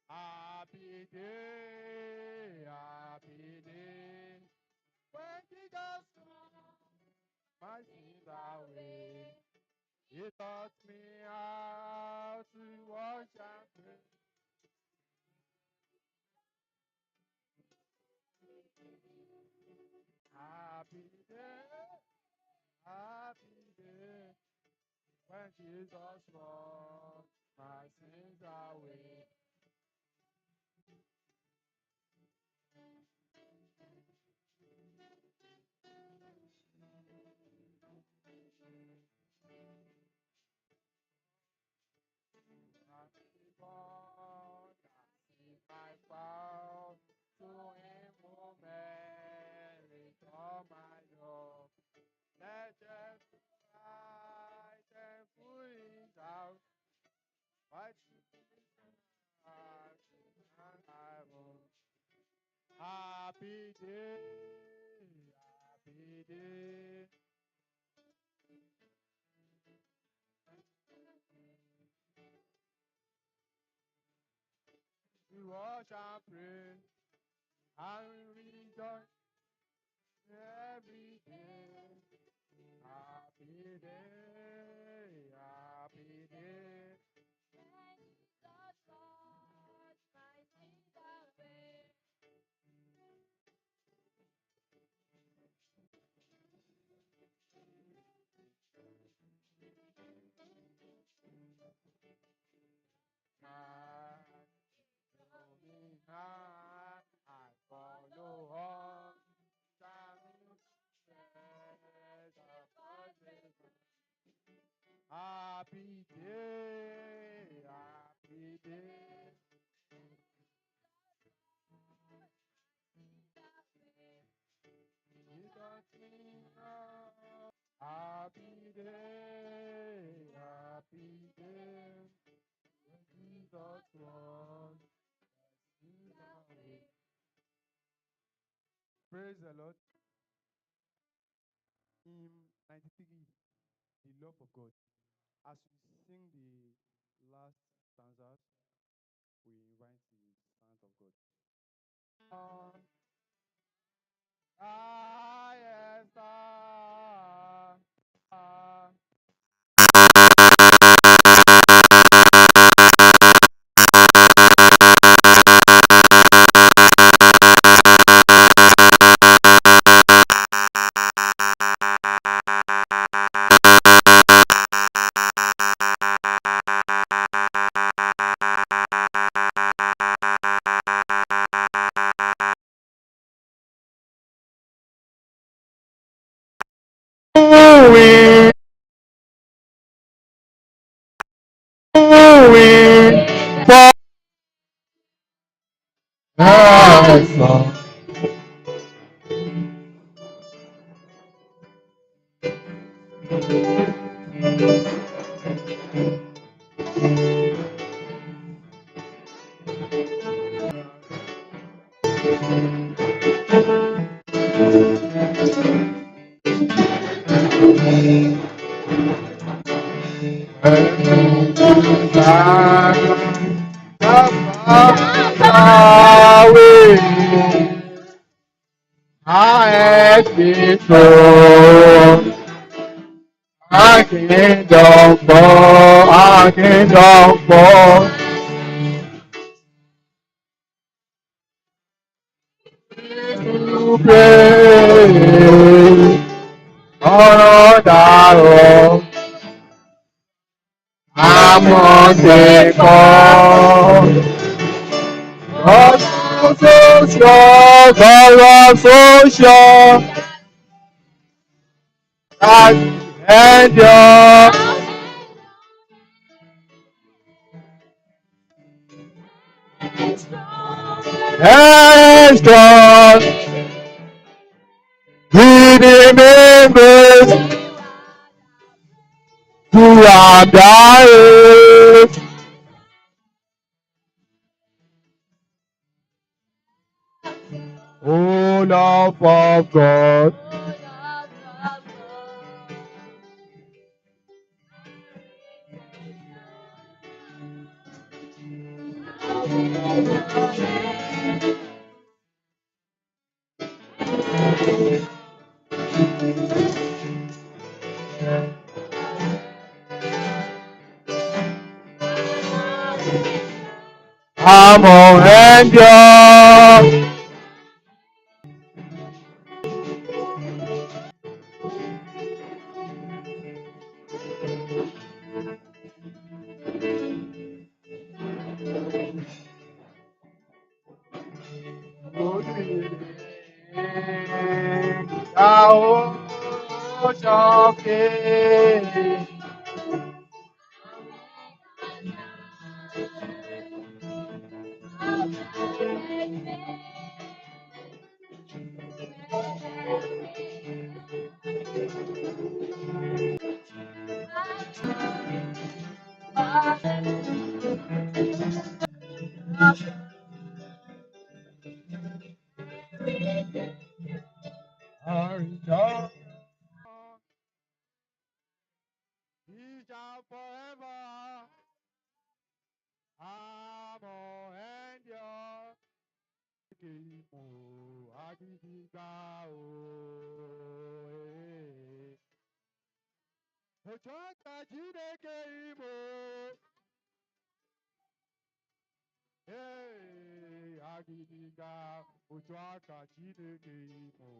Happy day, happy day. When Jesus my sins away, He taught me how to wash and pray. Happy day, happy day. When Jesus washed my sins away. Happy born, if I found to Imole, all my love. Let them fight and put it out. What you and I will. Happy day, happy day. We wash and pray and we rejoice every day. Happy day, happy day. I follow on. Happy day, happy day. Happy day, happy day. Jesus was. Praise the Lord. In 93, the love of God. As we sing the last stanzas, we invite the sound of God. Yes, I be so. I kingdom fall, I kingdom fall. To pray, ọ̀rọ̀ dàrọ̀, àmọ̀dé kan. Ọ̀rọ̀ tó ṣọ́, ọ̀rọ̀ tó ṣọ́, láti ẹ̀jọ̀. And strong, he remembers who I'm dying. Oh, love of God. I'm on endure. He shall forever. I'm on endure. Gbemiga Ochaka Chineke Imo. Hey, Gbemiga Ochaka Chineke Imo.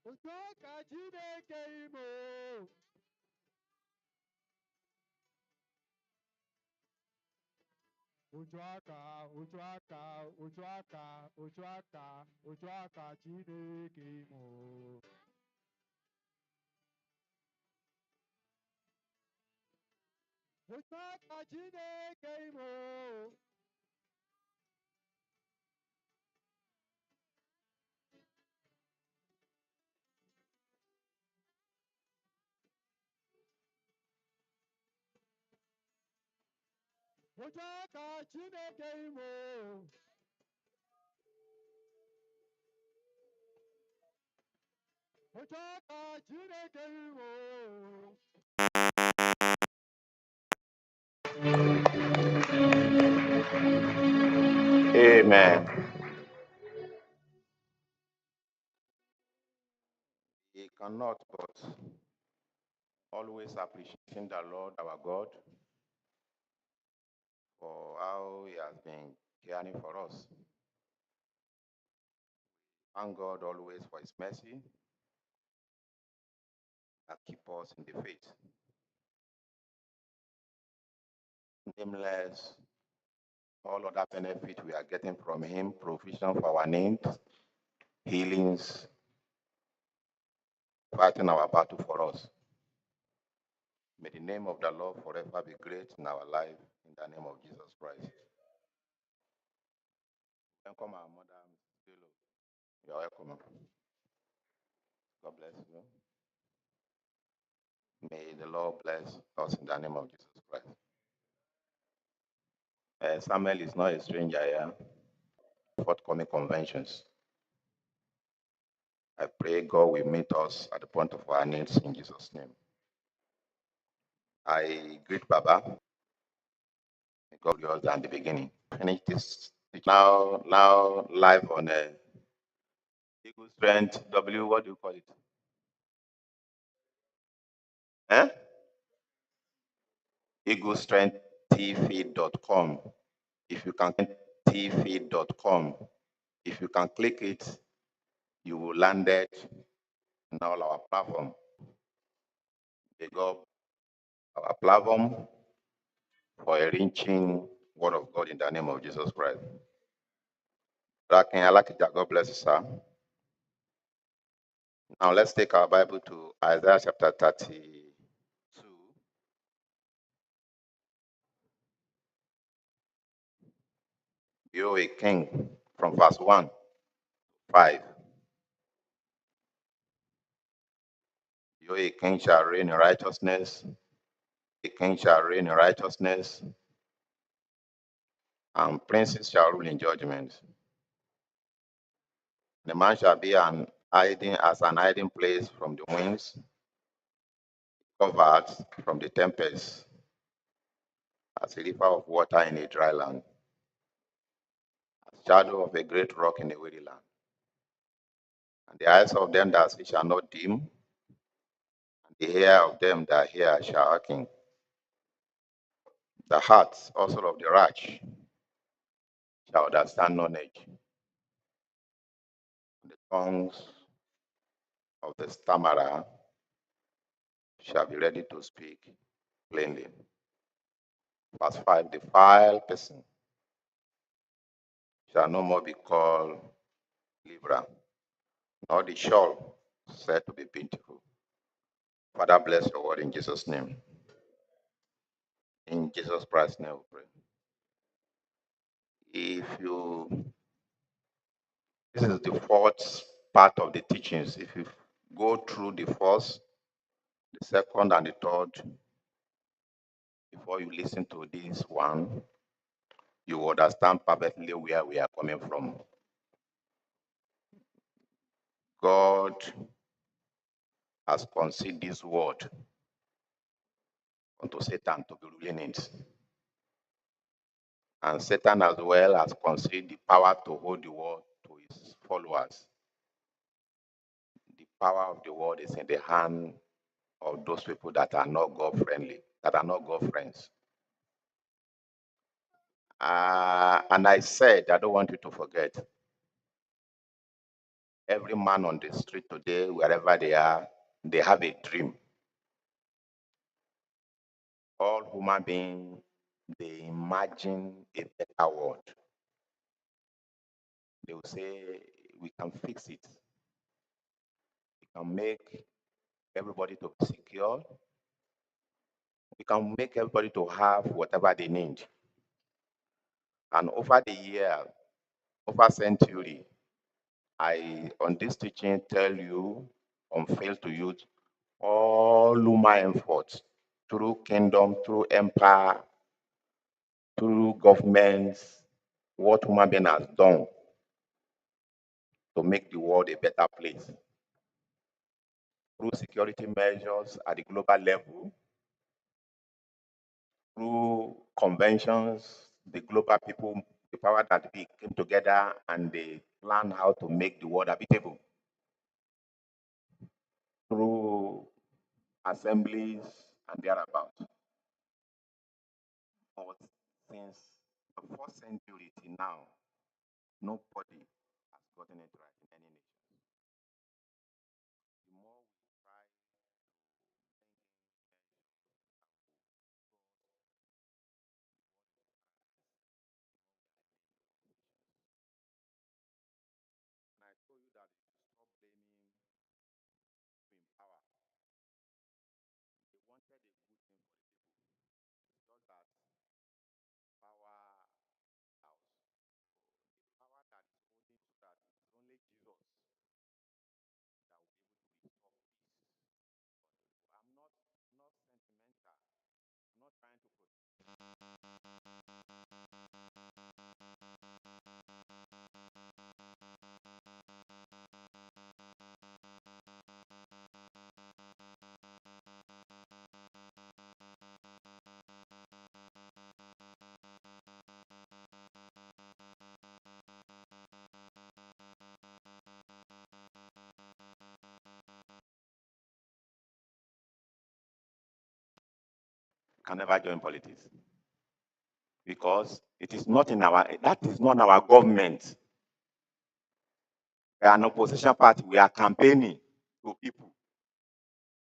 Ochaka Chineke Imo. Ochaka, Ochaka, Ochaka, Ochaka, Ochaka Chineke Imo. Ochaka Chineke Imo. Ochaka Chineke Imo. Ochaka Chineke Imo. Amen. He cannot but always appreciating the Lord our God for how He has been caring for us. Thank God always for His mercy that keep us in the faith. Nameless, all other benefits we are getting from Him, provision for our needs, healings, fighting our battle for us. May the name of the Lord forever be great in our life, in the name of Jesus Christ. Welcome our mother, Mrs. Philo. You are welcome. God bless you. May the Lord bless us in the name of Jesus Christ. Samuel is not a stranger here. Forthcoming conventions. I pray God will meet us at the point of our needs in Jesus' name. I greet Baba. May God yours than the beginning. Finish this now live on Eagle Strength W. What do you call it? Eh? EagleStrengthTV.com. If you can TV.com, if you can click it, you will land it on all our platform. They go our platform for a reaching word of God in the name of Jesus Christ. God bless you, sir. Now let's take our Bible to Isaiah chapter 32. You're a king from verse 1 5. You're a king shall reign in righteousness. A king shall reign in righteousness, and princes shall rule in judgment. The man shall be an hiding place from the winds, covered from the tempest, as a river of water in a dry land, as shadow of a great rock in a weary land. And the eyes of them that see shall not dim, and the ear of them that hear shall hearken. The heart also of the rash shall understand knowledge, and the tongues of the stammerer shall be ready to speak plainly. Verse 5, the vile person shall no more be called Libra, nor the shawl said to be beautiful. Father, bless your word in Jesus' name. In Jesus Christ's name we pray. This is the fourth part of the teachings. If you go through the first, the second, and the third, before you listen to this one, you will understand perfectly where we are coming from. God has conceived this word unto Satan to be ruling it. And Satan as well has conceived the power to hold the word to his followers. The power of the word is in the hand of those people that are not God friendly, that are not God friends. And I said, I don't want you to forget, every man on the street today, wherever they are, they have a dream. All human beings, they imagine a better world. They will say, we can fix it. We can make everybody to be secure. We can make everybody to have whatever they need. And over the year, over century, I, on this teaching, tell you, unfail to you, all human efforts through kingdom, through empire, through governments, what human being has done to make the world a better place. Through security measures at the global level, through conventions, the global people, the power that be came together and they plan how to make the world habitable. Through assemblies and thereabouts. But since the first century till now, nobody has gotten it right in any nation. The more we try to and I told you that if you stop blaming to empower, they wanted a good thing for the people. It's just that power house. The power that is holding so that it's only Jesus that will be able to restore peace. I'm not sentimental. I'm not trying to protect. can never join politics because it is not in our, that is not our government. We are an opposition party. We are campaigning to people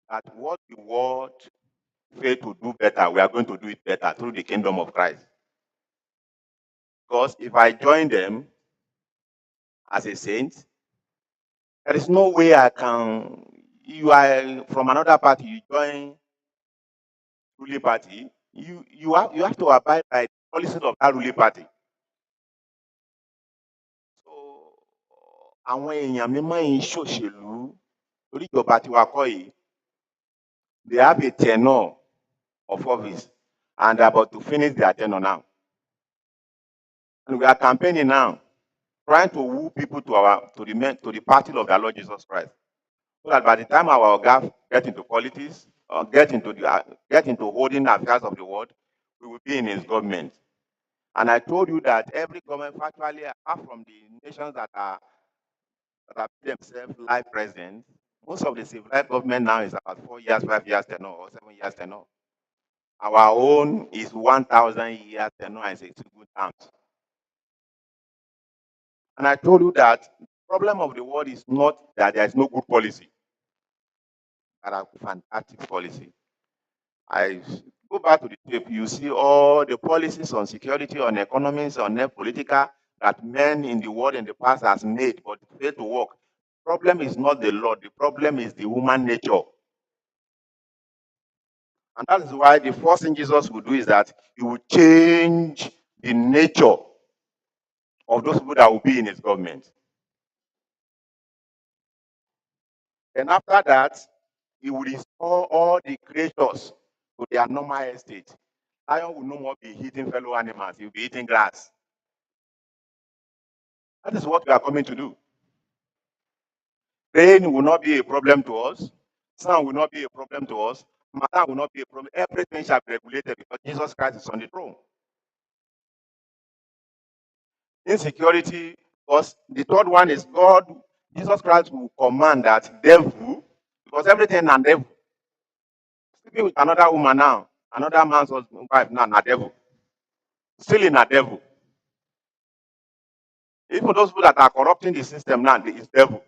that what the world failed to do better, we are going to do it better through the kingdom of Christ. Because if I join them as a saint, there is no way I can. You are from another party, you join ruling party, you have to abide by the policies of that ruling party. So àwọn èèyàn mímọ́ yìí ṣòṣèlú torí ìjọba tiwa kọ́ yìí, they have a tenure of office and they are about to finish their tenure now. And we are campaigning now, trying to woo people to the party of our Lord Jesus Christ. So that by the time our Oga get into politics or get into holding affairs of the world, we will be in his government. And I told you that every government, virtually apart from the nations that have themselves live presidents, most of the civilized government now is about 4 years, 5 years tenure, or 7 years tenure. Our own is 1,000 years tenure, and it's good terms. And I told you that the problem of the world is not that there is no good policy, but a fantastic policy. I go back to the tape, you see all the policies on security, on economics, on political that men in the world in the past has made, but failed to work. The problem is not the law, the problem is the human nature. And that is why the first thing Jesus will do is that he will change the nature of those people that will be in his government. And after that, he will restore all the creatures to their normal estate. Lion will no more be eating fellow animals, he will be eating grass. That is what we are coming to do. Rain will not be a problem to us. Sun will not be a problem to us. Matter will not be a problem. Everything shall be regulated because Jesus Christ is on the throne. Insecurity, because the third one is God. Jesus Christ will command that devil, because everything and devil. Sleeping with another woman now, another man's wife now, a devil. Stealing a devil. Even those people that are corrupting the system now, is devil.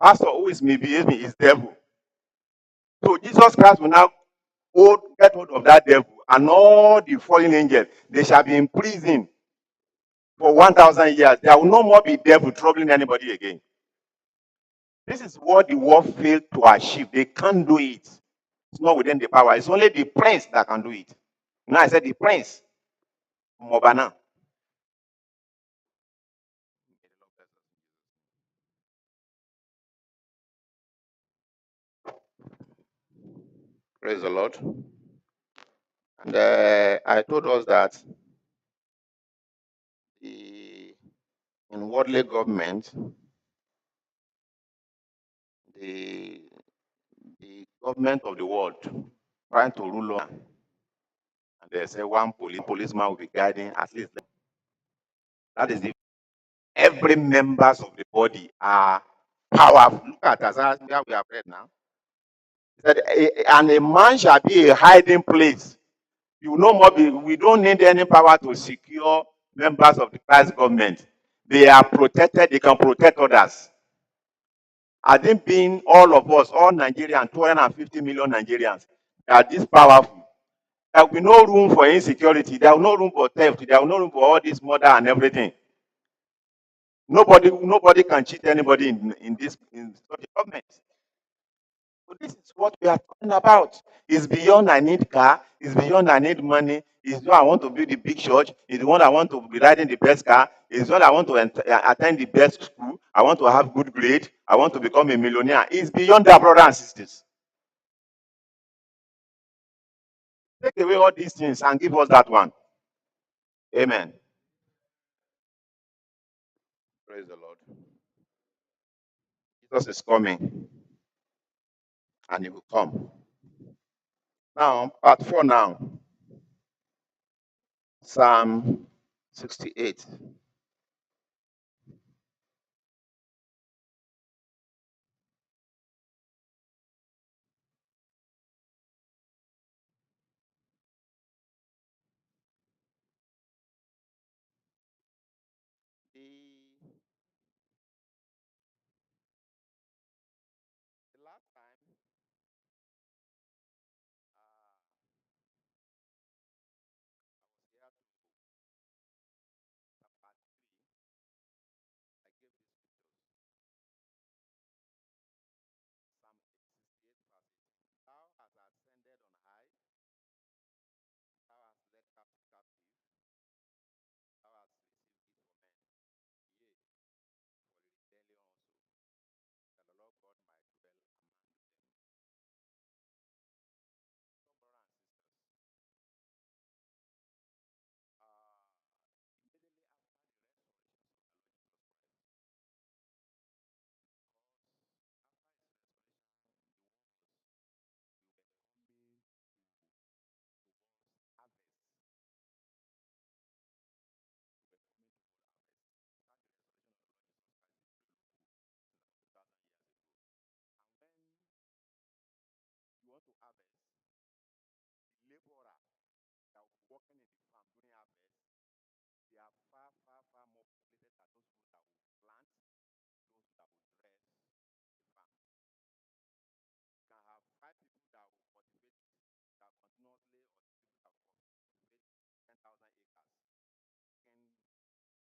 Pastor who is misbehaving is devil. So Jesus Christ will now get hold of that devil and all the fallen angels. They shall be in prison for 1,000 years. There will no more be devil troubling anybody again. This is what the world failed to achieve. They can't do it. It's not within the power. It's only the prince that can do it. Now I said the prince, Mobana. Praise the Lord. And I told us that in worldly government, the government of the world trying to rule on, and they say one policeman will be guiding at least. That is the every members of the body are powerful. Look at us where we have read now. It said, and a man shall be a hiding place. You will no more be. We don't need any power to secure members of the Christ government. They are protected. They can protect others. I think being all of us, all Nigerians, 250 million Nigerians, are this powerful. There will be no room for insecurity. There will be no room for theft. There will be no room for all this murder and everything. Nobody can cheat anybody in such a government. So this is what we are talking about. It's beyond I need car. It's beyond I need money. It's beyond I want to build a big church. It's the one I want to be riding the best car. It's the one I want to attend the best school. I want to have good grade. I want to become a millionaire. It's beyond that, brothers and sisters. Take away all these things and give us that one. Amen. Praise the Lord. Jesus is coming and he will come. Now, part 4 now. Psalm 68. harvest, the laborer that will be working in the farm during harvest, they are far, far, far more populated than those people that will plant, those that will dress the farm. You can have 5 people that will cultivate that continuously, or people that will cultivate 10,000 acres, working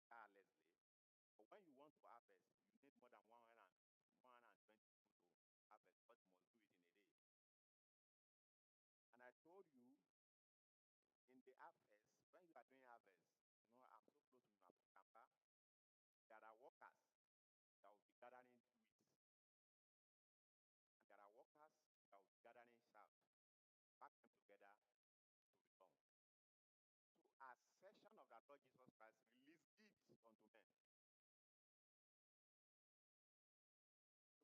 tirelessly. But when you want to harvest, you need more than 120 people to harvest, but you must do it in a day. And I told you, in the harvest, when you are doing harvest, I'm so close to Napukamba, there are workers that will be gathering wheat, and there are workers that will be gathering chaff, pack them together to be done. So, a session of the Lord Jesus Christ released gifts unto men.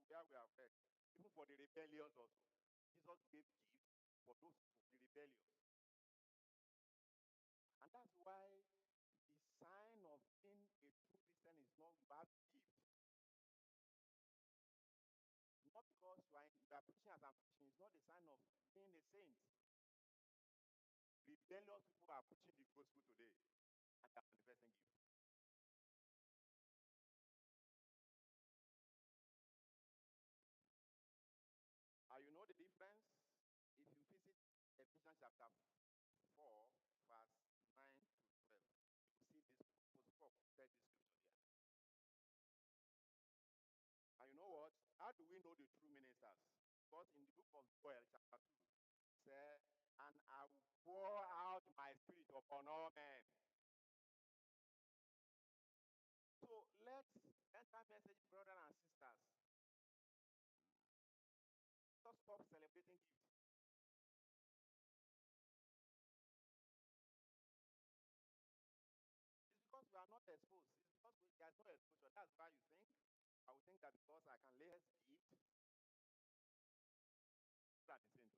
Where we have read, even for the rebellious also, Jesus gave gifts for those who be rebellious. And that's why the sign of being a true Christian is not you have gift. Not because you are preaching as I'm preaching, it's not the sign of being a saint. Rebellious people are preaching the gospel today and they are manifesting gift. You know the difference? If you visit Ephesians chapter 4, verse 9 to 12, you will see this quoted this scripture there. And you know what? How do we know the true ministers? Because in the book of Joel, chapter 2, it says, and I will pour out my spirit upon all men. So let's enter message, brothers and sisters. Just stop celebrating gifts. It's because we are not exposed. It's because there's no exposure. That's why you think. I would think that because I can lay his gift, that is saying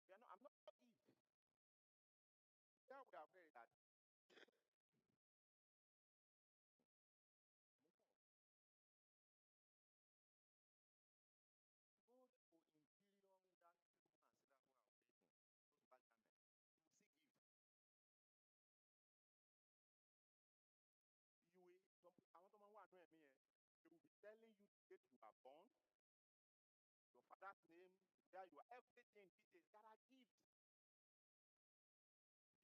today. I'm not if. Here we are very that go to interior where cherubim and seraphim are operating, those white garments. You will see gift. I want someone who are knowing me. They will be telling you the date you are born, your father's name, where you are, everything, details. There are gifts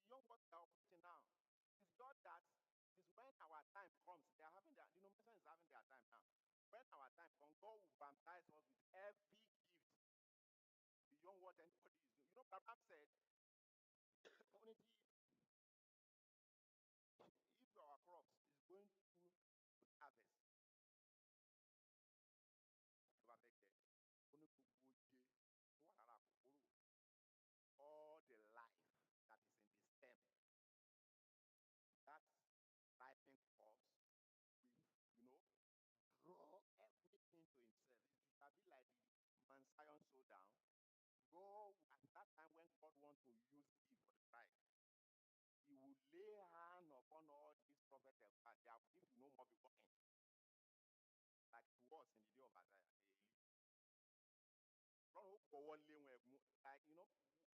beyond what they are operating now. It's just that it's when our time comes, they are having their denomination is having their time now. When our time comes, God will baptize us with every gift beyond what anybody is doing. You know, Abraham said, if our crops is going through harvest, all the life that is in the stem, that ripening crops, will, draw everything to himself. It shall be like the man Zion sow down. God, at that time when God wants to use Eve for the bride, he will lay hand upon all these prophets of God. Their gift will no more be working like it was in the day of Isaiah. Like,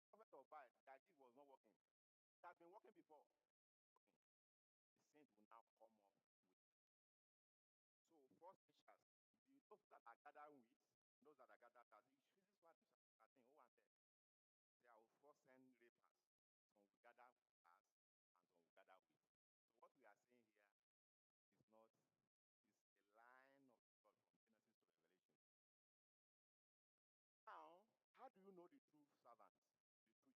prophet of God, their gift was not working. It has been working before. The saint will now come up with. So, first preachers, those that are gathered with, those that are gathered, this is what I think, and there. They will first send reapers. Some will gather fast and some will gather wheat. So what we are saying here is a line of God from Genesis to Revelation. Now, how do you know the true servants, the true church?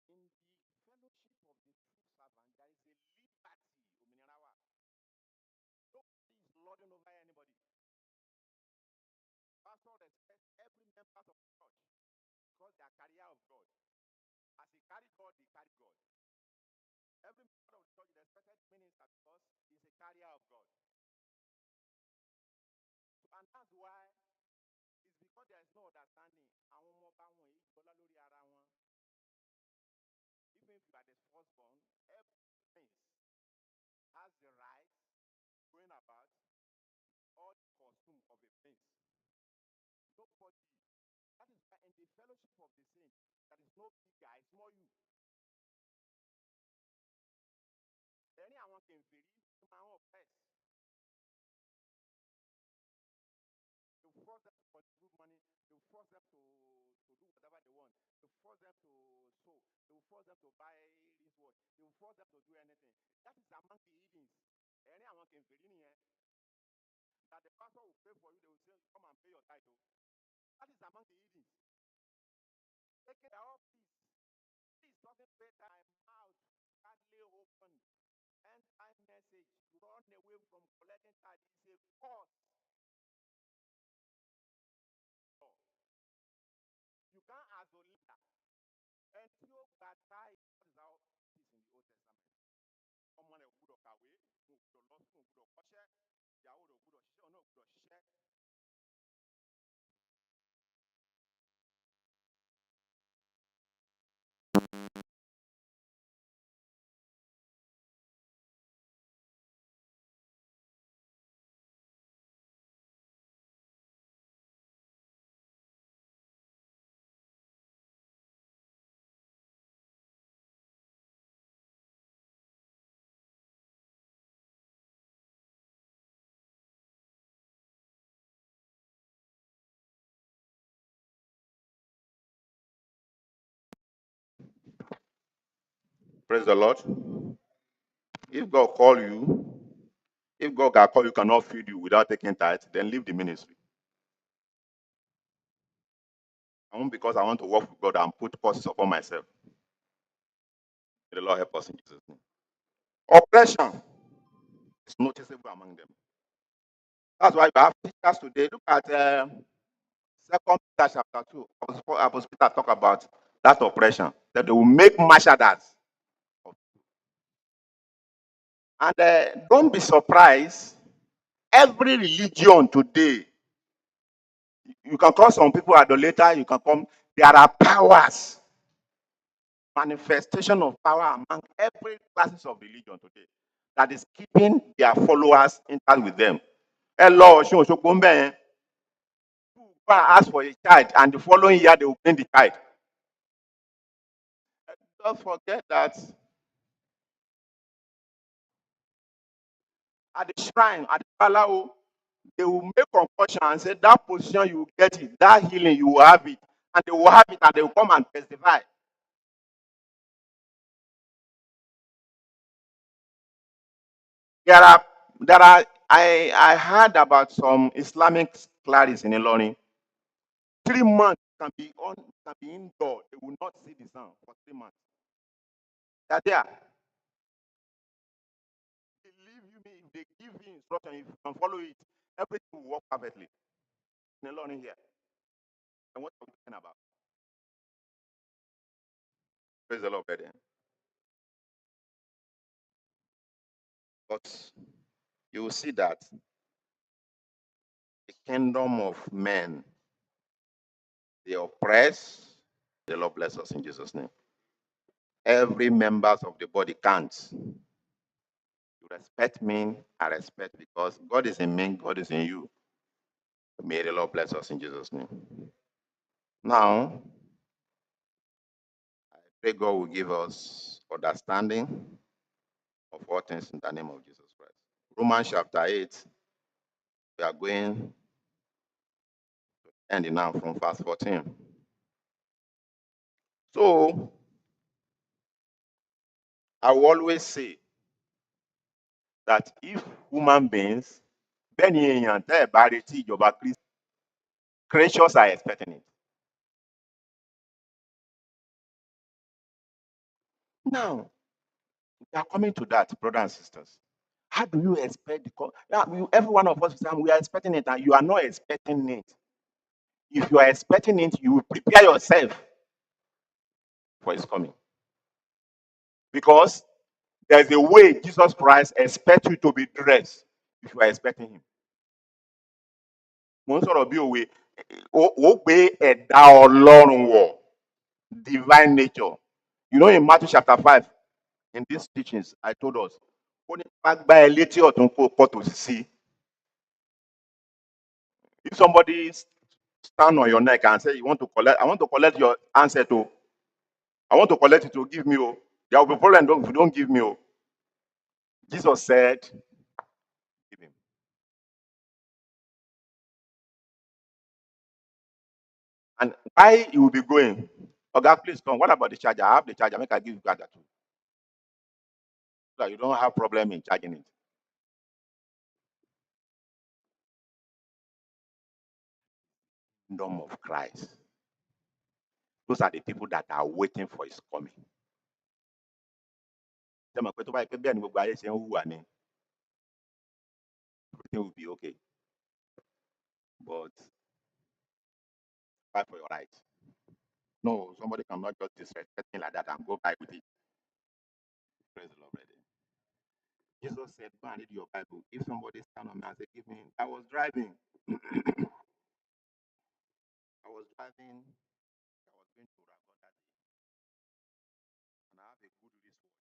In the fellowship of the true servant, there is a liberty. Nobody is lording over anybody. Pastor respects every member of the church because they are carrier of God. As he carry God, they carry God. Every member of the church is respected minister because he's a carrier of God. So, and that's why it's because there is no understanding. Even if you are the firstborn, every prince has the right going about all the costume of a prince. Nobody. That is why in the fellowship of the saints, there is no big guy, it's more you. Any àwọn kèfèrí ní máa ń oppress. You force them to contribute money. You force them to do whatever they want. You force them to sow. You force them to buy wristwatch. You force them to do anything. That is among the heathens. Any àwọn kèfèrí nìyẹn. That the pastor will pray for you, they will say, come and pay your title. That is among the heathens. Take it out, please. Please doesn't pay time out. Hardly open. End time message. Run away from collecting tithe. It's a cause. You can't isolate that. Until that time, what is our peace in the Old Testament? Ọmọ rẹ̀ gbúdọ̀ kàwé, mo gbúdọ̀ lọ sùn, gbúdọ̀ kọ́ṣẹ́, ìyàwó rẹ̀ gbúdọ̀ ṣiṣẹ́, ọ̀nà gbúdọ̀ ṣiṣẹ́. Praise the Lord. If God call you, if God can call you, cannot feed you without taking tithe, then leave the ministry. I won't because I want to work with God and put curses upon myself. May the Lord help us in Jesus' name. Oppression is noticeable among them. That's why we have teachers today. Look at 2 Peter chapter 2. Apostle Peter talk about that oppression, that they will make mashaders. And don't be surprised. Every religion today, you can call some people idolater, you can come, there are powers, manifestation of power among every classes of religion today that is keeping their followers in touch with them. Hello, go and ask for a child, and the following year they will bring the child. Don't forget that at the shrine, at the Palau, they will make compulsion and say that position you will get it, that healing you will have it, and they will have it, and they will come and testify. I heard about some Islamic clerics in Ilorin. 3 months can be indoor. They will not see the sun for 3 months. They're there. Believe me, if they give you instruction, if you can follow it, everything will work perfectly. In Ilorin here. And what are we talking about? Praise the Lord, brethren. But you will see that the kingdom of men, they oppress. The Lord bless us in Jesus' name. Every members of the body counts. You respect me, I respect because God is in me, God is in you. May the Lord bless us in Jesus' name. Now, I pray God will give us understanding of all things in the name of Jesus Christ. Romans chapter 8, we are going to end now from verse 14. So, I will always say that if human beings, creatures are expecting it. Now, we are coming to that, brothers and sisters. How do you expect every one of us, we are expecting it, and you are not expecting it. If you are expecting it, you will prepare yourself for its coming. Because there's a way Jesus Christ expects you to be dressed if you are expecting him. Mo ń sọ̀rọ̀ bí òwe, ó gbé ẹ̀dá Ọlọ́run wọ̀, divine nature. You know, in Matthew chapter 5, in these teachings, I told us, if somebody stand on your neck and say, you want to collect, I want to collect your answer to, I want to collect it to give me. Oh. There will be problem if you don't give me. Oh. Jesus said, give him. And why you will be going? Oh God, please come. What about the charger? I have the charger. Make I give you charger too. So that you don't have problem in charging it. Kingdom of Christ. Those are the people that are waiting for his coming. Everything will be okay. But fight for your right. No, somebody cannot just disrespect me like that and go by with it. Praise the Lord, brother. Jesus said, go and read your Bible. If somebody stand on me and say, give me, I was driving. I was driving. I was going to Ragon that day. And I have a good wristwatch.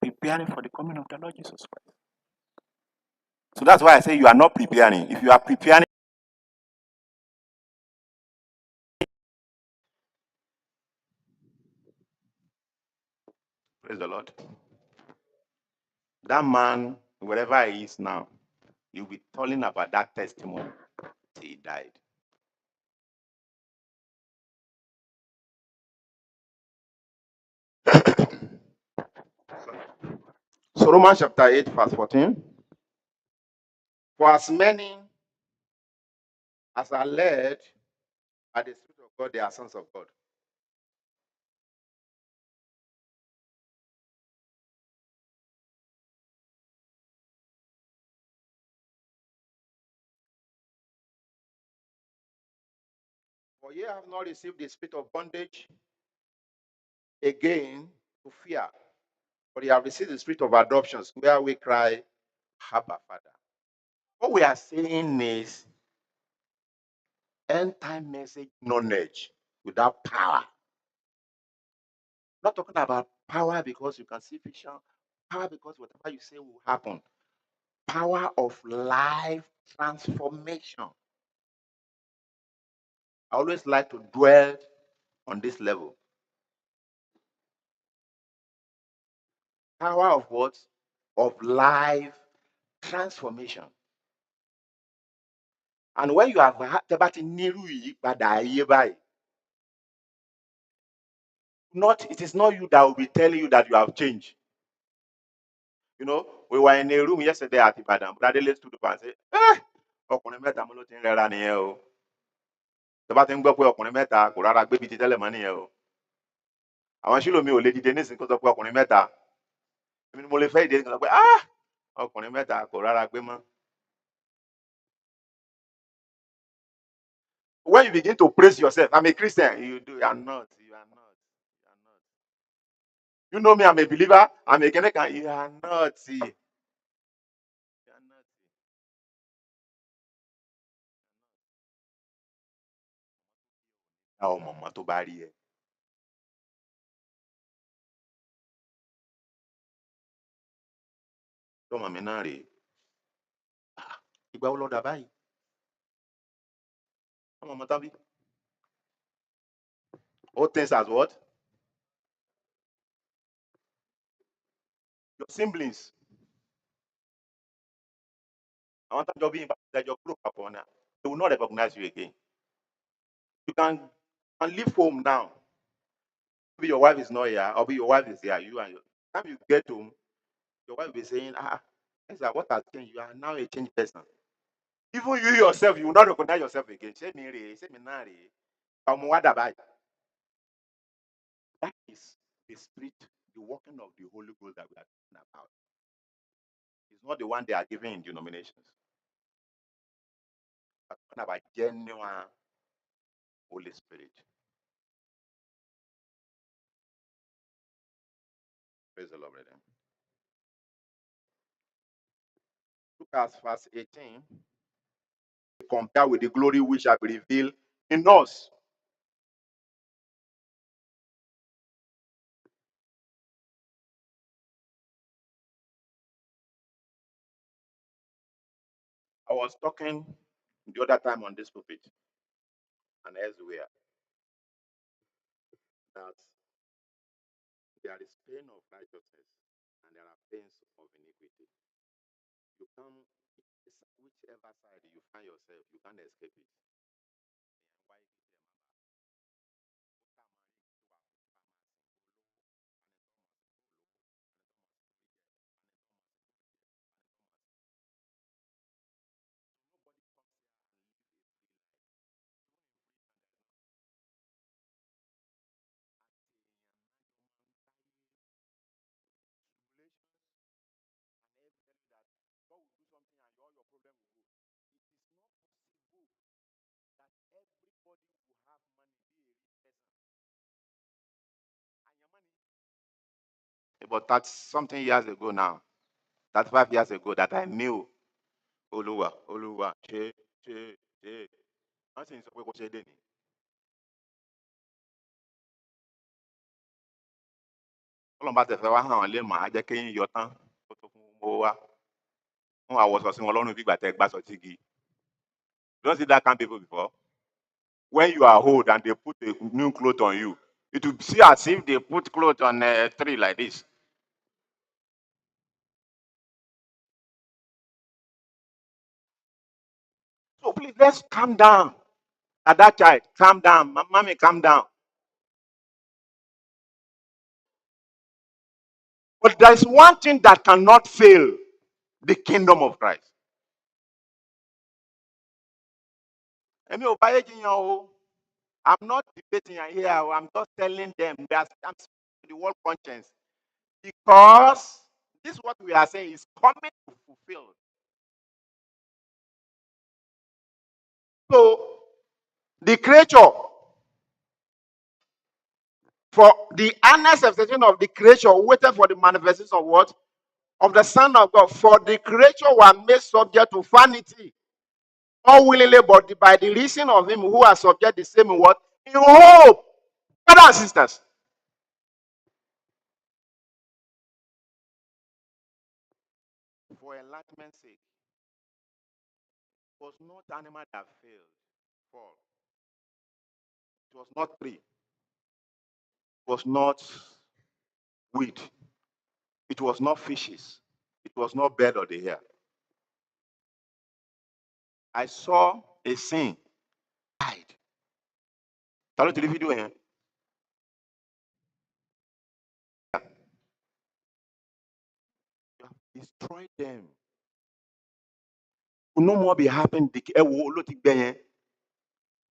Preparing for the coming of the Lord Jesus Christ. So that's why I say you are not preparing. If you are preparing, praise the Lord. That man, wherever he is now, you'll be telling about that testimony till he died. So Romans chapter 8, verse 14. For as many as are led by the Spirit of God, they are sons of God. For ye have not received the spirit of bondage again to fear, but ye have received the spirit of adoptions, where we cry, Abba, Father. What we are saying is end time message knowledge without power. Not talking about power because you can see vision, power because whatever you say will happen. Power of life transformation. I always like to dwell on this level. Power of what? Of life transformation. And when you have about not, it is not you that will be telling you that you have changed. You know, we were in a room yesterday at Ibadan. Brother Let's to the and say, ọkùnrin mẹ́ta mo ló ti ń rẹra nìyẹn o. Tó bá ti ń gbọ́ pé ọkùnrin mẹ́ta kò rárá gbé bíi ti tẹ́lẹ̀ mọ́ nìyẹn o. Àwọn sílò mi ò lè dìde nísìnyí kó sọ pé ọkùnrin mẹ́ta. Èmi ni mo lè fẹ́ ìdí kan sọ pé ọkùnrin mẹ́ta kò rárá gbé mọ́. When you begin to praise yourself, I'm a Christian. You are not. You are not. You are not. You know me, I'm a believer. I'm a Kenyan. You are not. You are not. Àwọn mọ̀mọ́ tó bá rí ẹ. Tọ́mọ mi náà rèé. Ìgbà wo lọ dà báyìí? Ọmọ ọmọ tán bí. All things as what? Your siblings. Àwọn tájọ bí ìbájọ kúrò papọ̀ náà. They will not recognize you again. You can leave home now. Maybe your wife is not here, or maybe your wife is here. You and your time you get home, your wife will be saying, Esther, what has changed? You are now a changed person. Even you yourself, you will not recognize yourself again. Say me re, say me na re. Ọmọ wa dà báyìí. That is the spirit, the working of the Holy Ghost that we are talking about. It's not the one they are giving in denominations. We're talking about genuine Holy Spirit. Praise the Lord, brethren. as verse 18, compare with the glory which shall be revealed in us. I was talking the other time on this pulpit and elsewhere that there is pain of righteousness and there are pains of iniquity. You can't, whichever side you find yourself, you can't escape it. But that's something years ago now. That's 5 years ago that I knew Oluwa, Che. Wọ́n sì ń sọ pé kó ṣe dé ni. Ọlọ́run bá tẹ̀ fẹ́ wá hàn án lé màá á jẹ́ kéyìn yọ tán kó tó fún owó wá. Wọ́n wá wọṣọ sí wọn lọ́rùn bí ìgbà tẹ́ gbàsọ tígi. You don't see that kind of people before? When you are old and they put a new cloth on you, it will see as if they put cloth on a tree like this. So please, let's calm down. At that child, calm down. Mommy, calm down. But there is one thing that cannot fail: the kingdom of Christ. Èmi ò báyé jiyàn o. I'm not debating here. I'm just telling them that I'm speaking to the world conscience. Because this what we are saying is coming to fulfill. So the creature, for the earnest expectation of the creature waited for the manifestation of what? Of the Son of God. For the creature were made subject to vanity, unwillingly, but by the reason of him who are subject the same in what? In hope. Brothers and sisters. For enlightenment's sake, it was not animal that failed. Fall. It was not tree. It was not weed. It was not fishes. It was not bird of the air. I saw a scene. Died. Ta ló ti rí fídíò yẹn? You have destroyed them. Will no more be happening.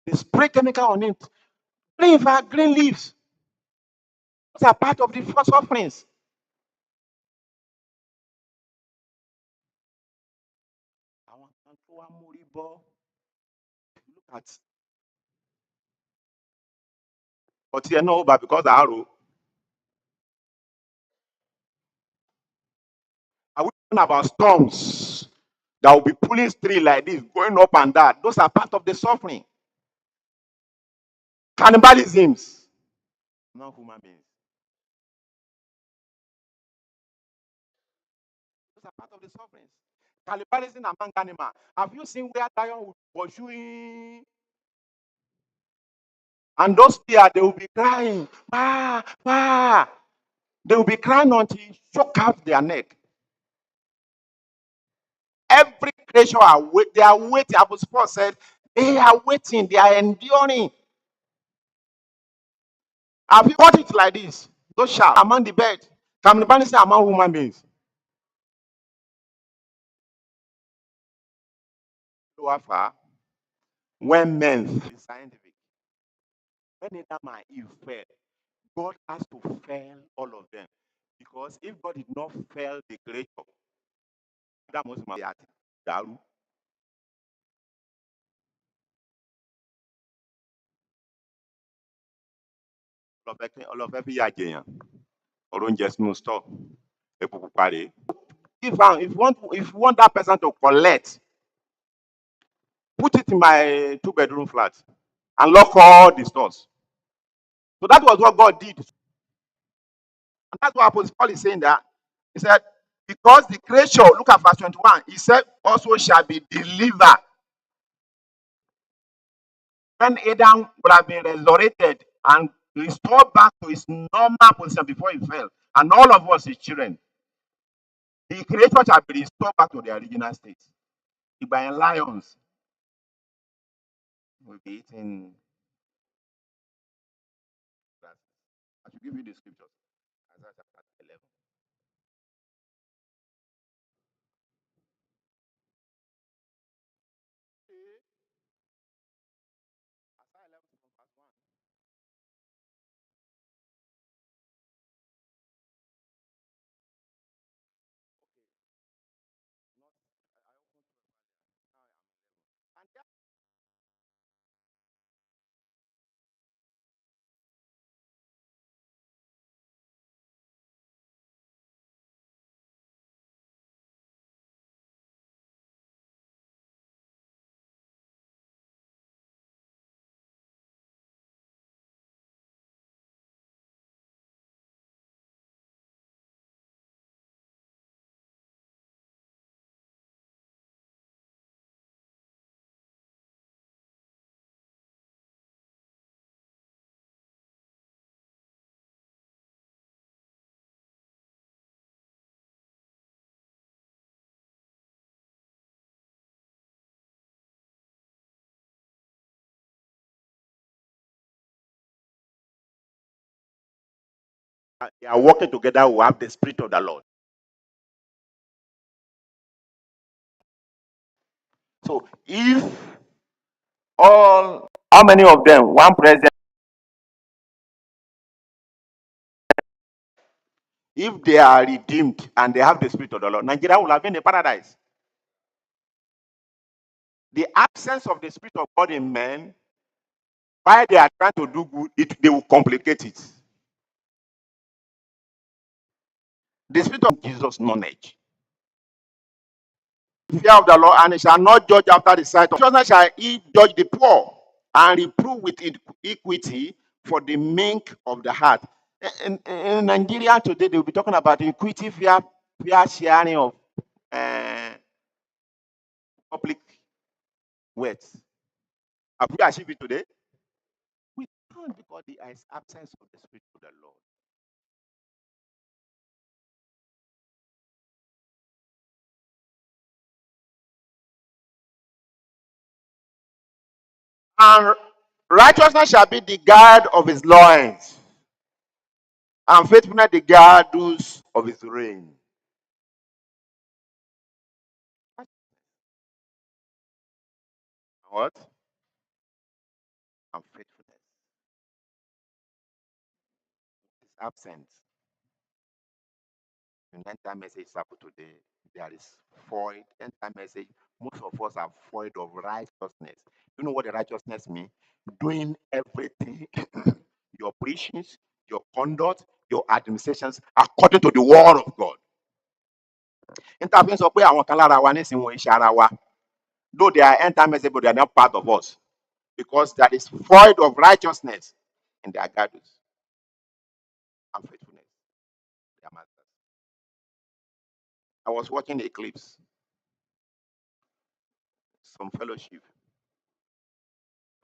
They spray chemical on it. Green fat, green leaves. Those are part of the first offerings. Àwọn kan tó wá mórí bọ́. Look at. But you know, but because arrow. Are we talking about storms that will be pulling tree like this, going up and down? Those are part of the suffering. Cannibalisms. Not human beings. Those are part of the sufferings. Cannibalism among animals. Have you seen where lion will pursue him? And those there, they will be crying. Bah, bah. They will be crying until he shook out their neck. Every creature they are waiting. Apostle Paul said, they are waiting, they are enduring. Have you got it like this? Those shall among the bed. Cannibalism among human beings. So far, when men is scientific, when Adam and Eve fell, God has to fail all of them. Because if God did not fail the creator, that must be at Daru. All of every year, or don't just no stop. if you want that person to collect, put it in my 2-bedroom flat and lock all the stores. So that was what God did. And that's what Apostle Paul is saying that. He said, because the creature, look at verse 21, he said, also shall be delivered. When Adam would have been resurrected and restored back to his normal position before he fell, and all of us, his children, the creature shall be restored back to the original state. The lions will be eating grass. I should give you the scriptures. Isaiah chapter 11. Isaiah 11 from verse 1. Okay, not I opened 12 earlier. Now I am 11. And there they are working together who have the spirit of the Lord. So if how many of them, one president, if they are redeemed and they have the spirit of the Lord, Nigeria will have been a paradise. The absence of the spirit of God in men, while they are trying to do good, they will complicate it. The spirit of Jesus' knowledge. Fear of the Lord, and he shall not judge after the sight of righteousness shall he judge the poor and reprove with equity for the meek of the heart. In Nigeria today, they will be talking about equity, fair sharing of public wealth. Have we achieved it today? We can't, because there is absence of the spirit of the Lord. And righteousness shall be the guard of his loins, and faithfulness the girdles of his reign. What? And faithfulness is absent. In end-time message sample today, there is void. End-time message, most of us are void of righteousness. You know what the righteousness means? Doing everything, your preachings, your conduct, your administrations, according to the word of God. Interface sọ pé àwọn kan lára wa nísìnyí wọn iṣẹ́ ara wa. Though they are end-time message, but they are not part of us. Because there is void of righteousness in their girdles and faithfulness. Their masters. I was watching the eclipse, some fellowship,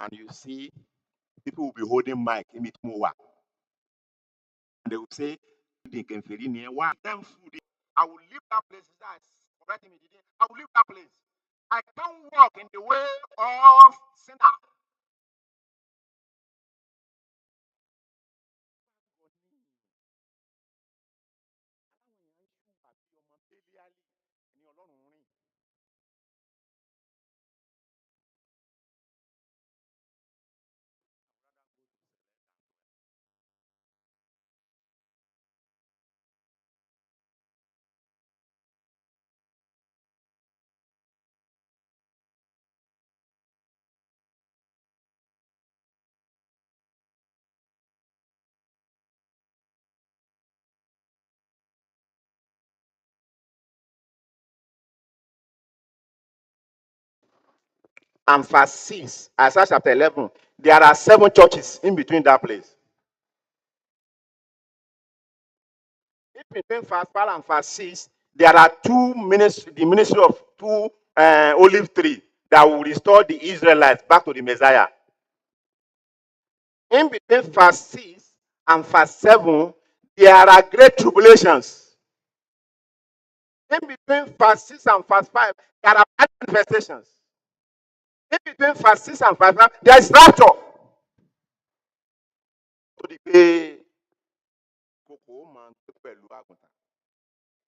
and you see people will be holding mic in it more. And they will say, they can feel in here. One time food. I will leave that place. That's correct me. I will leave that place. I can't walk in the way of sinner. and verse 6, Isaiah chapter 11, there are 7 churches in between that place. In between verse 5 and verse 6, there are two ministry, the ministry of two olive tree that will restore the Israelites back to the Messiah. In between verse 6 and verse 7, there are great tribulations. In between verse 6 and verse 5, there are manifestations. In between verse 6 and verse 5, there is rapture. To the pay,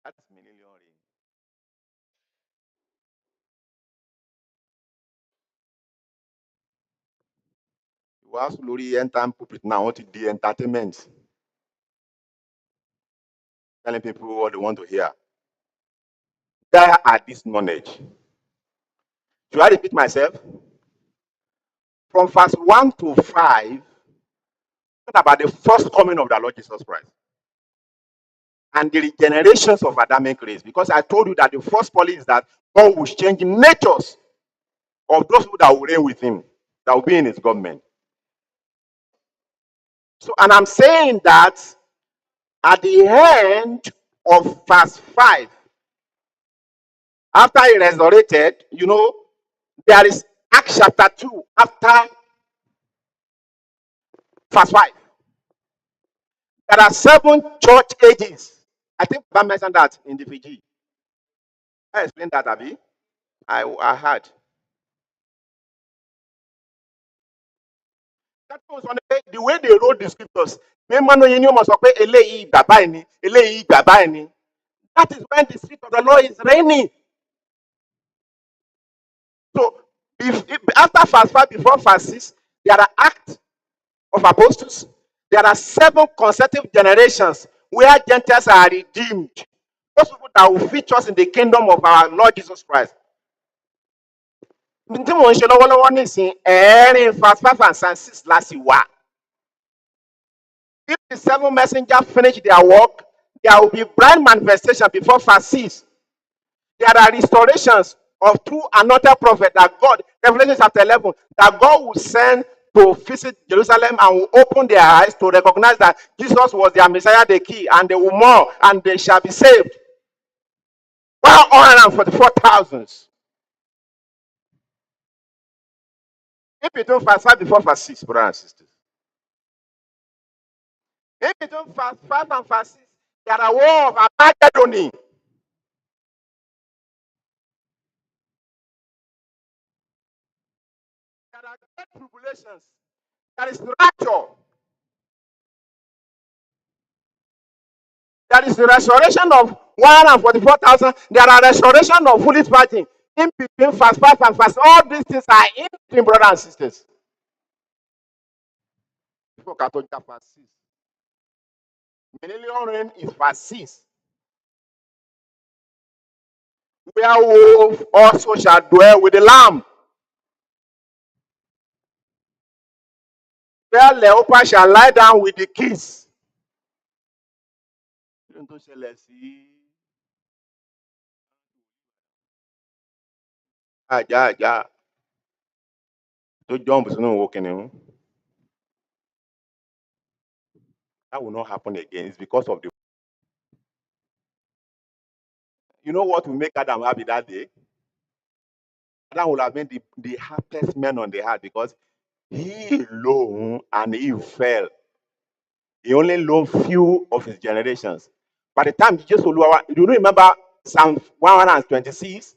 that's million. Wàásù lórí end time pulpit now, what is the entertainment? Telling people what they want to hear. There are this knowledge. Should I repeat myself? From verse 1 to 5, about the first coming of the Lord Jesus Christ and the regenerations of Adamic race. Because I told you that the first policy is that God will change natures of those people that will reign with him, that will be in his government. So, and I'm saying that at the end of verse 5, after he resurrected, there is Acts chapter 2 after verse 5. There are 7 church ages. I think I mentioned that in the PG. I explained that, Abby. I heard. That was on the way they wrote the scriptures. That is when the spirit of the Lord is reigning. So, if after verse 5, before verse 6, there are acts of apostles. There are 7 consecutive generations where Gentiles are redeemed. Those people that will feature us in the kingdom of our Lord Jesus Christ. Tí mò ń ṣe lọ́wọ́lọ́wọ́ nísìn ẹ̀ẹ́rìn verse 5 and 6 láti wà. If the 7 messengers finish their work, there will be bright manifestation before verse 6. There are restorations of 2 another prophet that God, Revelation chapter 11, that God will send to visit Jerusalem and will open their eyes to recognize that Jesus was their Messiah, the key, and they will mourn and they shall be saved. 144,000. In between verse 5 before verse 6, brothers and sisters. In between verse 5 and verse 6, there are war of Armageddon. There are great tribulations. There is rapture. There is the restoration of 144,000. There are restoration of foolish virgin. In between verse 5 and verse, all these things are in between, brothers and sisters. Before Catholic verse 6. Millennial reign is verse 6. Werewolf also shall dwell with the lamb. Where leopard shall lie down with the kids. Ajá. To jump is not working. That will not happen again. It's because of the. You know what will make Adam happy that day? Adam will have been the happiest man on the earth because he alone and he fell. He only loved few of his generations. By the time Jesus will, do you remember Psalm 126?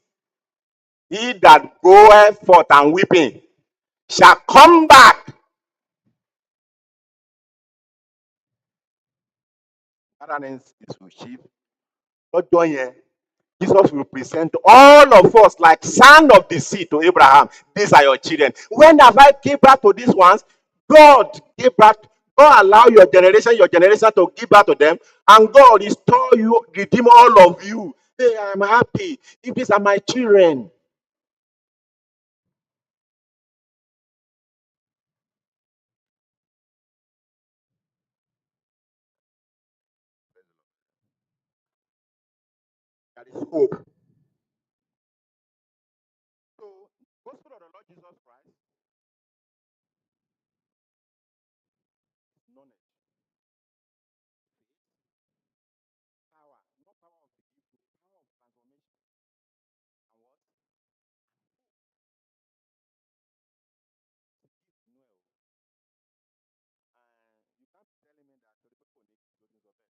He that goeth forth and weeping shall come back. That is sheep. Not doing. Jesus will present all of us like sand of the sea to Abraham. These are your children. When have I give back to these ones? God gave back. God allow your generation to give back to them. And God restore you, redeem all of you. Hey, I'm happy. If these are my children. There is hope. So, gospel of the Lord Jesus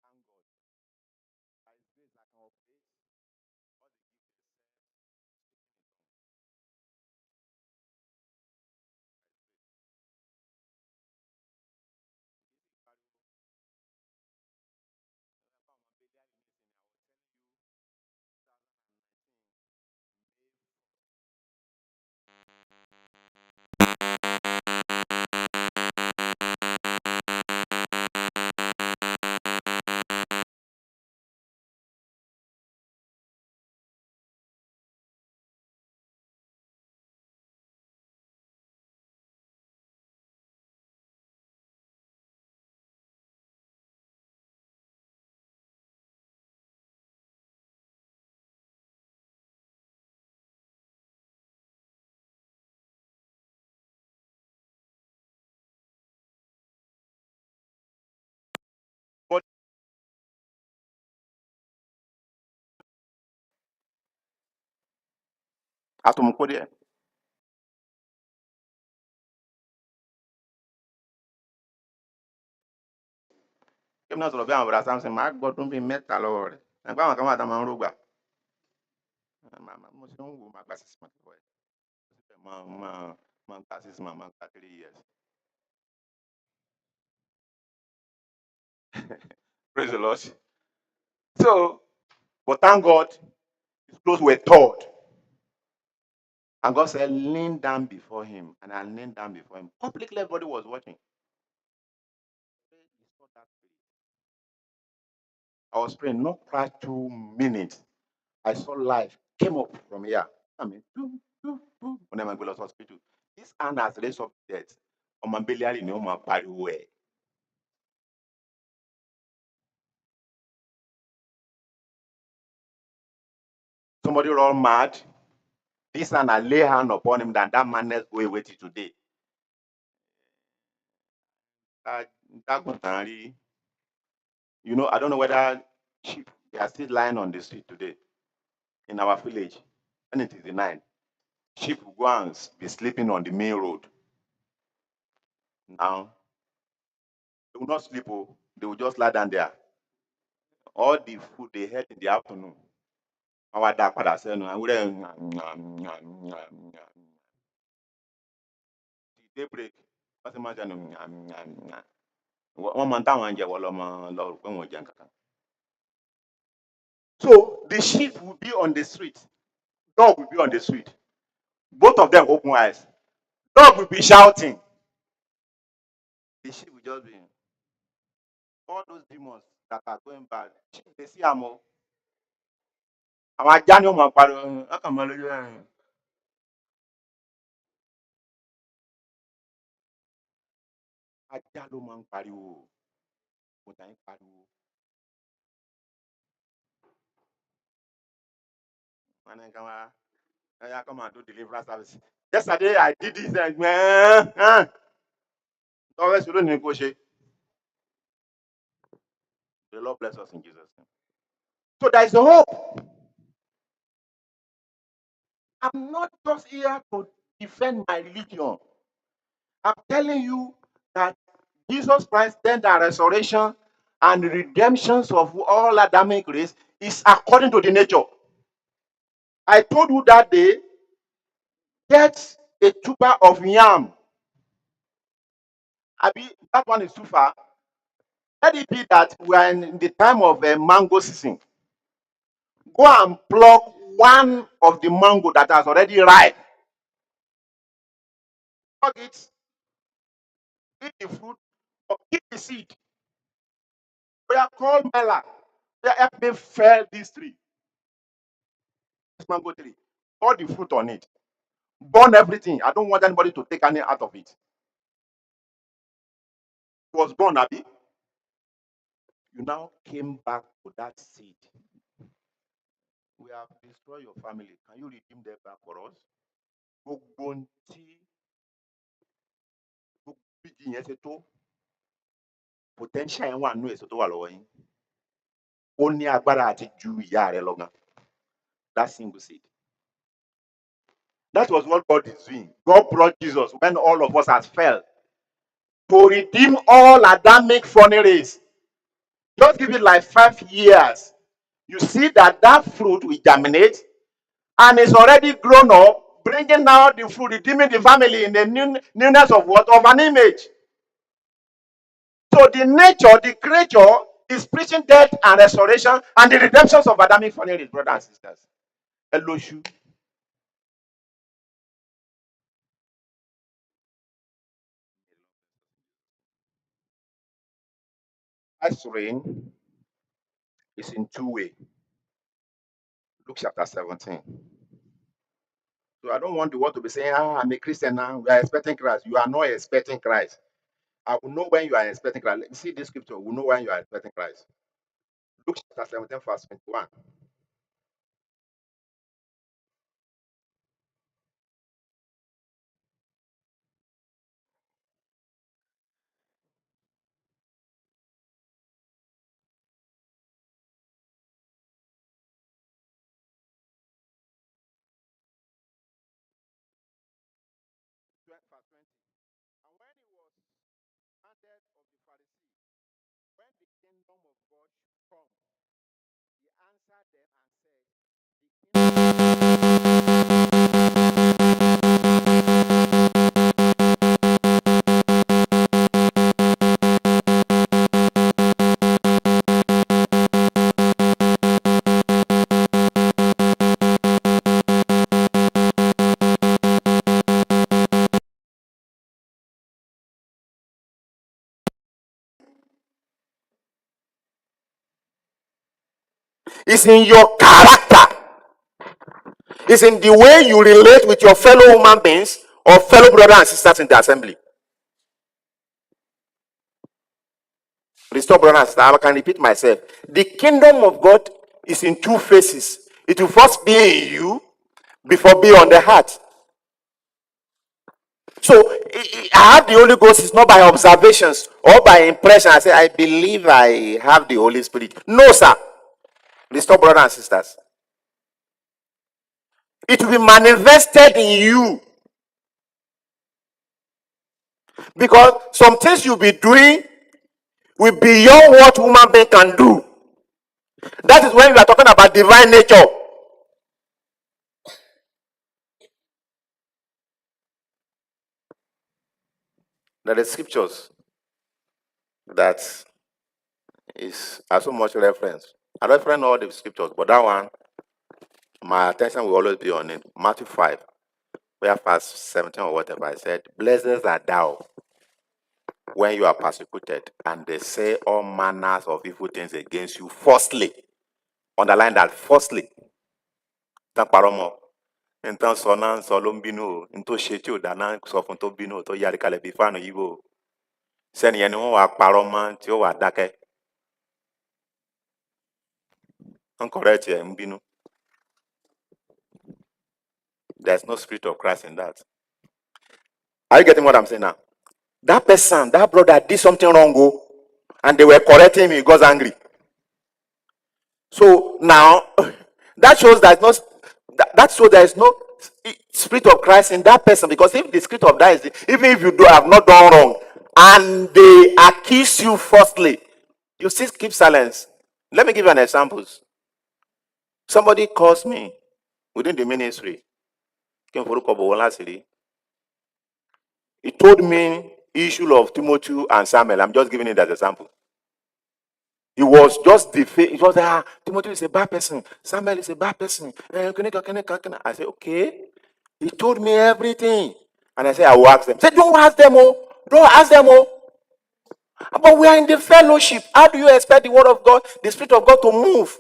thank God. By His grace, I can operate all the gifts except speaking in tongues. By His grace. If you carry about my baby, I was telling you 2019 May 4th. But atomko there. Kí náà sọ̀rọ̀ bí àwọn ọ̀rọ̀ Samson máa gbọ́dún bíi mẹ́ta lọ́wọ́ rẹ̀. Ẹ̀gbọ́n àwọn kan wà tá máa ń rógbà. Mo ṣe ń wò máa gba 6 months lọ́wọ́ ẹ̀. Máa gba 6 months, máa gba 3 years. Praise the Lord. So, but thank God, his clothes were torn. And God said, lean down before him. And I leaned down before him. Publicly, everybody was watching. I was praying, not quite 2 minutes. I saw life came up from here. I mean, when I'm going to hospital. This hand has raised up death. On my belly, no more party way. Somebody run mad. This hand, I lay hand upon him, that madness go away till today. You know, I don't know whether sheep, they are still lying on the street today in our village. When it is the night, sheep will go and be sleeping on the main road. Now, they will not sleep, they will just lie down there. All the food they had in the afternoon, our dad father said, no, I would daybreak. What's the matter? So the sheep will be on the street, dog will be on the street. Both of them open eyes. Dog will be shouting. The sheep will just be all those demons that are going bad. They see Amo. Àwọn ajá ni ó máa pariwo ọkàn máa lójú ẹ̀rìn. Ajá ló máa ń pariwo. Kò dá yín pariwo. Wọ́n ní ká wá ẹ̀yà come and do deliverance service. Yesterday I did this Tọ́wọ́ ẹ̀sùn lónìí kò ṣe. The Lord bless us in Jesus' name. So there is a hope. I'm not just here to defend my religion. I'm telling you that Jesus Christ, then the resurrection and the redemptions of all Adamic race is according to the nature. I told you that day, get a tuber of yam. Abi, that one is too far. Let it be that we are in the time of a mango season. Go and pluck one of the mango that has already ripe. Pluck it, eat the fruit, or keep the seed. We are called Mela. They help me fell this tree. This mango tree. Pour the fruit on it. Burn everything. I don't want anybody to take any out of it. It was born, Abi. You now came back to that seed. We have destroyed your family. Can you redeem them back for us? Gbogbo tí bíjì yẹn ṣe tó potential yẹn wà nínú èso tó wà lọ́wọ́ yín. Ó ní agbára àti ju ìyá rẹ lọ gan. That single seed. That was what God is doing. God brought Jesus when all of us had fell to redeem all Adamic funny race. Just give it like 5 years. You see that that fruit will germinate and it's already grown up, bringing out the fruit, redeeming the family in the newness of what? Of an image. So the nature, the creature is preaching death and restoration and the redemptions of Adamic families, brothers and sisters. Eloshu. Christ's reign is in two ways. Luke chapter 17. So I don't want the world to be saying, I'm a Christian now. We are expecting Christ. You are not expecting Christ. I will know when you are expecting Christ. Let me see this scripture. We will know when you are expecting Christ. Luke chapter 17, verse 21. Verse 20. And when he was commanded of the Pharisees, when the kingdom of God should come, he answered them and said, the it's in your character. It's in the way you relate with your fellow human beings or fellow brothers and sisters in the assembly. Restore brothers and sisters. I can repeat myself. The kingdom of God is in two phases. It will first be in you before be on the heart. So I have the Holy Ghost is not by observations or by impression. I say, I believe I have the Holy Spirit. No, sir. Restore brothers and sisters. It will be manifested in you. Because some things you'll be doing will be beyond what human being can do. That is when we are talking about divine nature. There are scriptures that are so much reference. I reference all the scriptures, but that one, my attention will always be on it. Matthew 5, where verse 17 or whatever, I said, blessed are thou when you are persecuted, and they say all manners of evil things against you. Firstly, underline that, firstly. Nǹkan sọ náà ń sọ ló ń bínú o, n tó ṣe tí ò dáná sọ fún tó bínú o, tó yarí kalẹ̀ bí fáànù yìí o. Sẹ́ni yẹn ni wọ́n wá parọ́ mọ́ tí ó wà dákẹ́. Wọ́n correct ẹ̀ ń bínú. There's no spirit of Christ in that. Are you getting what I'm saying now? That person, that brother did something wrong, and they were correcting him, he got angry. So now, that shows there is no spirit of Christ in that person, because if the spirit of that is, even if you have not done wrong, and they accuse you falsely, you still keep silence. Let me give you an example. Somebody calls me within the ministry. He told me issue of Timothy and Samuel. I'm just giving it as an example. He was just it was Timothy is a bad person, Samuel is a bad person. I said, okay. He told me everything. And I said, I will ask them. Say, don't ask them, oh. Don't ask them, oh. But we are in the fellowship. How do you expect the word of God, the Spirit of God to move?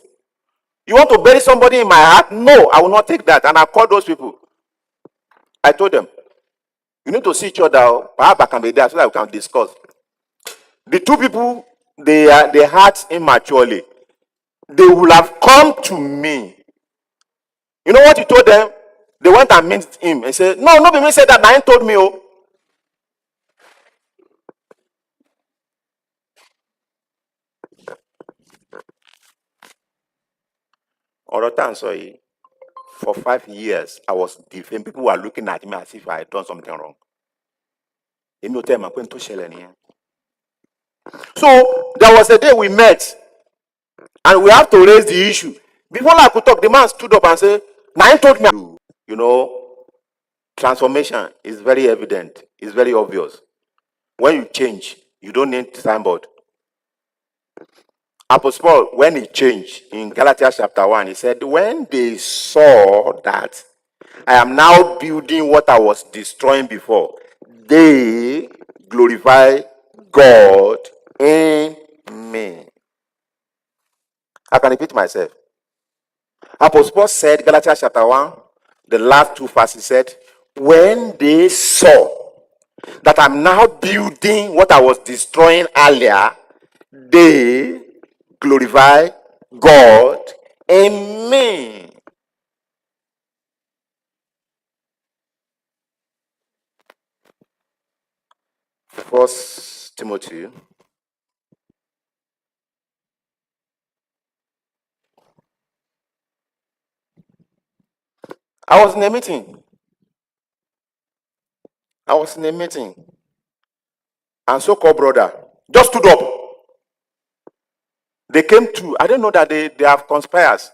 You want to bury somebody in my heart? No, I will not take that. And I called those people. I told them, you need to see each other. Perhaps I can be there so that we can discuss. The two people, they act immaturely. They will have come to me. You know what he told them? They went and met him and said, no, nobody said that. Nine told me, oh. For 5 years, I was defending. People were looking at me as if I had done something wrong. So there was a day we met. And we have to raise the issue. Before I could talk, the man stood up and said, "Nine told me." You know, transformation is very evident. It's very obvious. When you change, you don't need signboard. Apostle Paul, when he changed in Galatians chapter 1, he said, when they saw that I am now building what I was destroying before, they glorify God in me. I can repeat myself. Apostle Paul said, Galatians chapter 1, the last two verses said, when they saw that I'm now building what I was destroying earlier, they glorify God in me. First Timothy. I was in a meeting. And so-called brother just stood up. They came to, I didn't know that they have conspires.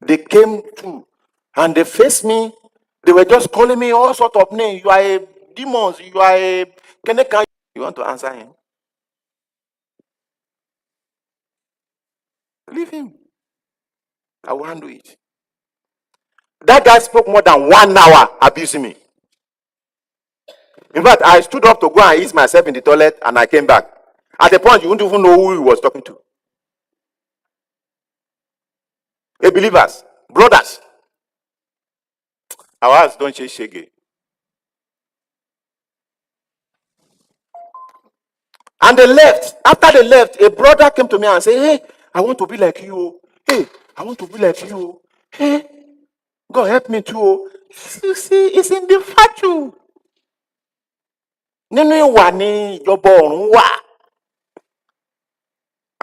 They came to, and they faced me. They were just calling me all sorts of names. You are a demons. You are a Keneka. You want to answer him? Leave him. I will handle it. That guy spoke more than 1 hour abusing me. In fact, I stood up to go and ease myself in the toilet, and I came back. At the point, you wouldn't even know who he was talking to. Believers, brothers. Our hearts don't change shege. And they left. After they left, a brother came to me and said, "Hey, I want to be like you. Hey, I want to be like you. Hey, God help me too." You see, it's in the fatu. And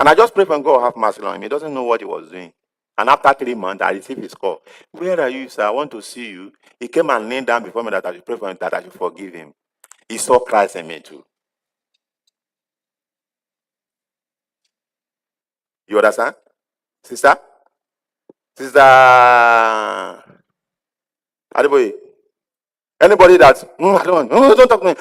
I just pray for God have mercy on him. He doesn't know what he was doing. And after 3 months, I received his call. "Where are you, sir? I want to see you." He came and leaned down before me that I should pray for him, that I should forgive him. He saw Christ in me too. You understand? Sister? Sister Adeboye. Anybody that, I don't talk to me.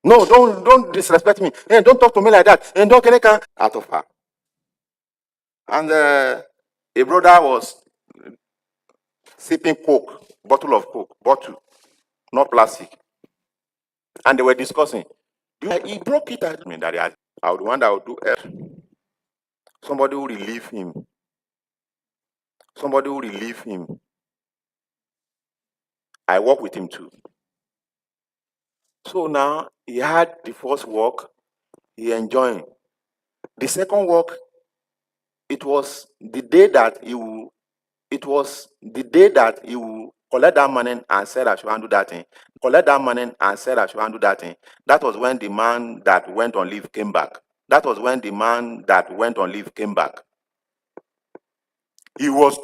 No, don't disrespect me. Don't talk to me like that. And don't get out of her. And a brother was sipping coke, bottle of coke, bottle, not plastic. And they were discussing. He broke it at me that I would want, I would do somebody who relieve him. Somebody who relieve him. I work with him too. So now he had the first work, he enjoying. The second work, it was the day that he will collect that money and said I should handle that thing. Collect that money and said I should handle that thing. That was when the man that went on leave came back. He was